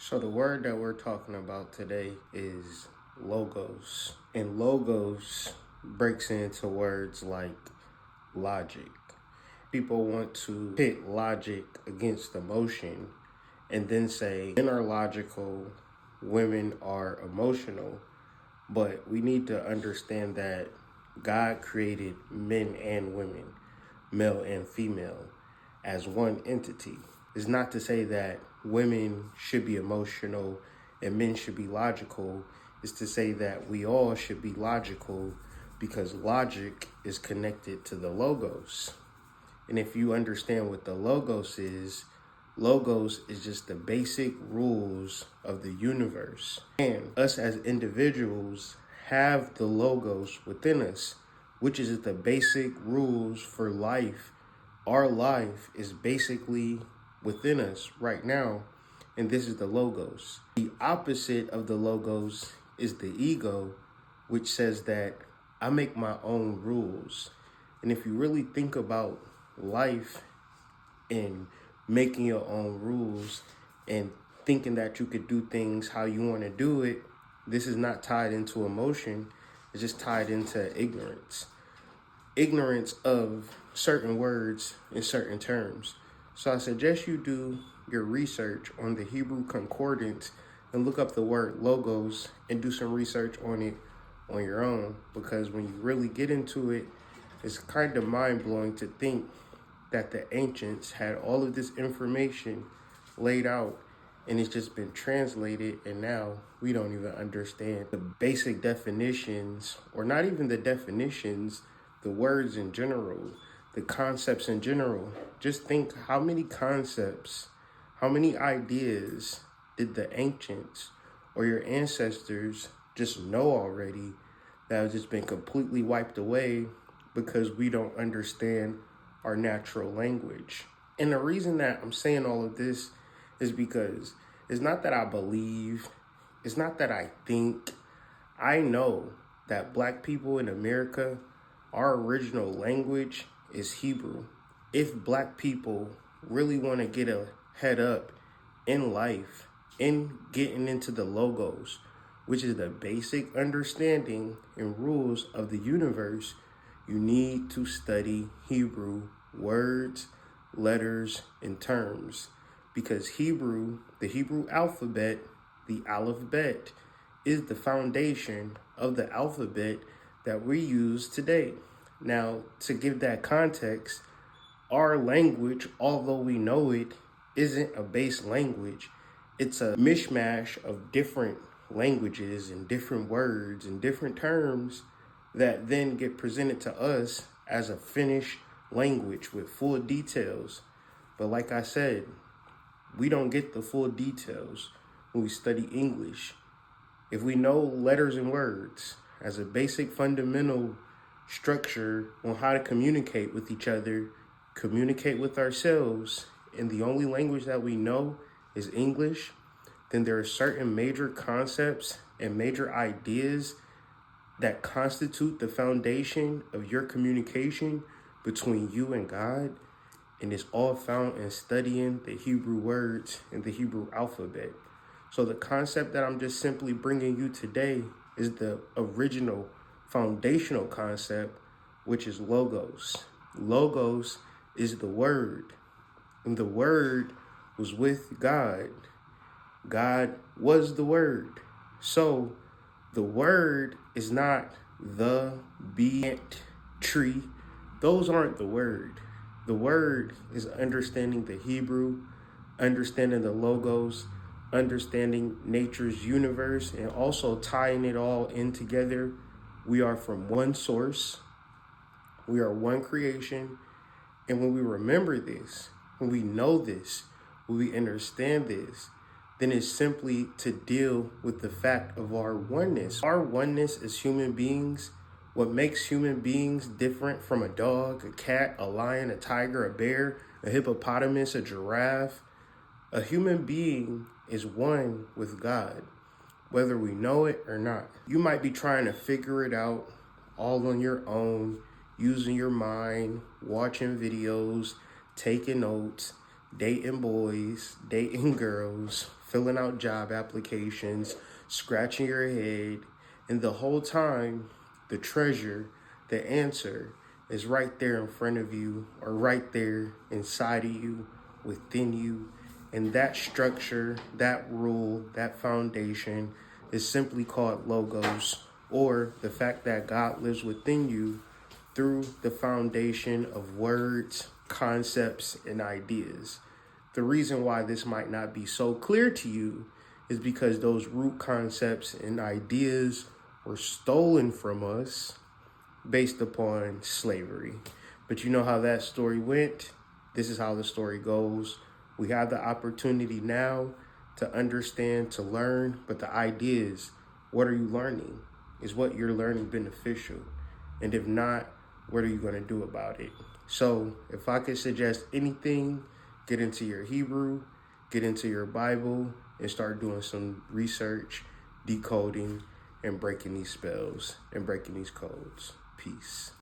So the word that we're talking about today is logos. And logos breaks into words like logic. People want to pit logic against emotion and then say men are logical, women are emotional. But we need to understand that God created men and women, male and female, as one entity. It's not to say that women should be emotional and men should be logical. It's to say that we all should be logical because logic is connected to the logos. And if you understand what the logos is just the basic rules of the universe. And us as individuals have the logos within us, which is the basic rules for life. Our life is basically within us right now, and this is the logos. The opposite of the logos is the ego, which says that I make my own rules. And if you really think about life and making your own rules and thinking that you could do things how you want to do it, this is not tied into emotion. It's just tied into ignorance. Ignorance of certain words in certain terms. So I suggest you do your research on the Hebrew concordance and look up the word logos and do some research on it on your own, because when you really get into it, it's kind of mind-blowing to think that the ancients had all of this information laid out and it's just been translated, and now we don't even understand the basic definitions, or not even the definitions, the words in general, the concepts in general. Just think how many concepts, how many ideas did the ancients or your ancestors just know already that have just been completely wiped away because we don't understand our natural language. And the reason that I'm saying all of this is because it's not that I believe, it's not that I think. I know that Black people in America, our original language is Hebrew. If Black people really want to get a head up in life, in getting into the logos, which is the basic understanding and rules of the universe, you need to study Hebrew words, letters, and terms. Because Hebrew, the Hebrew alphabet, the Aleph Bet, is the foundation of the alphabet that we use today. Now, to give that context, our language, although we know it, isn't a base language. It's a mishmash of different languages and different words and different terms that then get presented to us as a finished language with full details. But like I said, we don't get the full details when we study English. If we know letters and words as a basic fundamental structure on how to communicate with each other, communicate with ourselves, and the only language that we know is English, then there are certain major concepts and major ideas that constitute the foundation of your communication between you and God. And it's all found in studying the Hebrew words and the Hebrew alphabet. So the concept that I'm just simply bringing you today is the original foundational concept, which is logos. Logos is the word, and the word was with God. God was the word. So the word is not the, be, tree. Those aren't the word. The word is understanding the Hebrew, understanding the logos, understanding nature's universe, and also tying it all in together. We are from one source. We are one creation. And when we remember this, when we know this, when we understand this, then it's simply to deal with the fact of our oneness. Our oneness as human beings. What makes human beings different from a dog, a cat, a lion, a tiger, a bear, a hippopotamus, a giraffe? A human being is one with God, whether we know it or not. You might be trying to figure it out all on your own, using your mind, watching videos, taking notes, dating boys, dating girls, filling out job applications, scratching your head, and the whole time, the treasure, the answer is right there in front of you or right there inside of you, within you. And that structure, that rule, that foundation is simply called logos, or the fact that God lives within you through the foundation of words, concepts, and ideas. The reason why this might not be so clear to you is because those root concepts and ideas were stolen from us based upon slavery. But you know how that story went? This is how the story goes. We have the opportunity now to understand, to learn, but the idea is, what are you learning? Is what you're learning beneficial? And if not, what are you going to do about it? So if I could suggest anything, get into your Hebrew, get into your Bible, and start doing some research, decoding, and breaking these spells and breaking these codes. Peace.